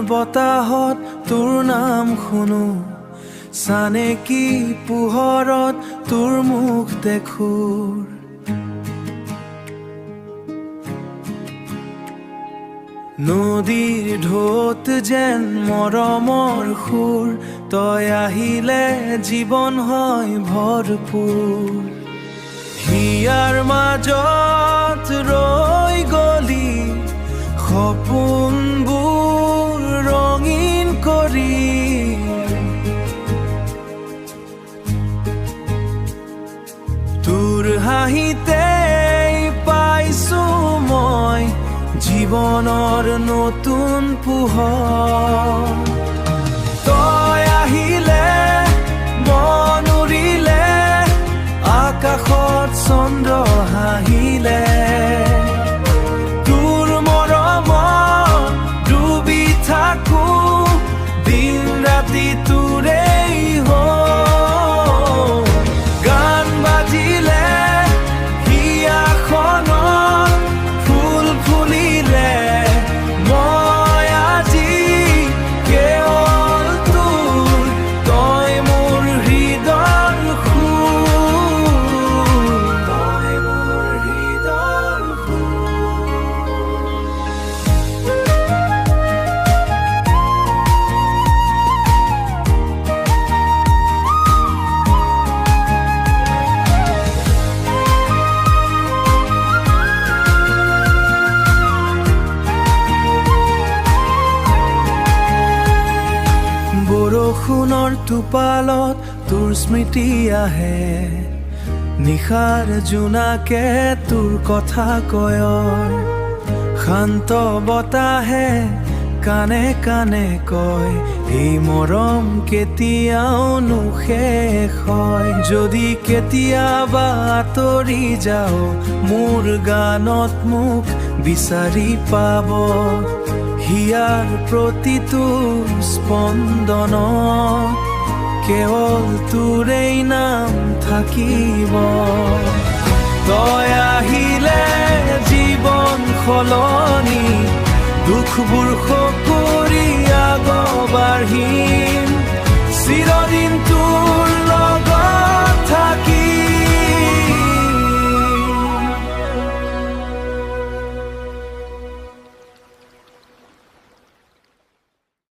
বতাহত তোৰ নাম শুনো, চানেকি পোহৰত তোৰ মুখ দেখো। নদীৰ ঢৌত যেন মৰমৰ সুৰ, তই আহিলে জীৱন হয় ভৰপূৰ। হিয়াৰ মাজত ৰৈ গলি সপোনবোৰ ৰঙীন কৰি, তোৰ হাঁহিতে পাইছো মই জীৱনৰ নতুন পোহৰ। তই আহিলে মন উৰিলে, আকাশত চন্দ্ৰ হাঁহিলে, তোৰ মৰমত ডুবি থাকো, দিন ৰাতি তোৰেই হ'ল। গান বাজিলে হিয়াখনত, ফুল ফুলিলে, মই আজি কেৱল তোৰ, তই মোৰ হৃদয়ৰ সুৰ, তই মোৰ হৃদয়ৰ বৰষুণৰ টোপালত তোৰ স্মৃতি আহে, নিশাৰ জোনাকে তোৰ কথা কয়, শান্ত বতাহে কানে কানে কয়, এই মৰম কেতিয়াও শেষ হয়। যদি কেতিয়াবা আঁতৰি যাও, মোৰ গানত মোক বিচাৰি পাব, হিয়াৰ প্ৰতিটো স্পন্দনত কেৱল তোৰেই নাম থাকিব। তই আহিলে জীৱন সলনি, দুখবোৰ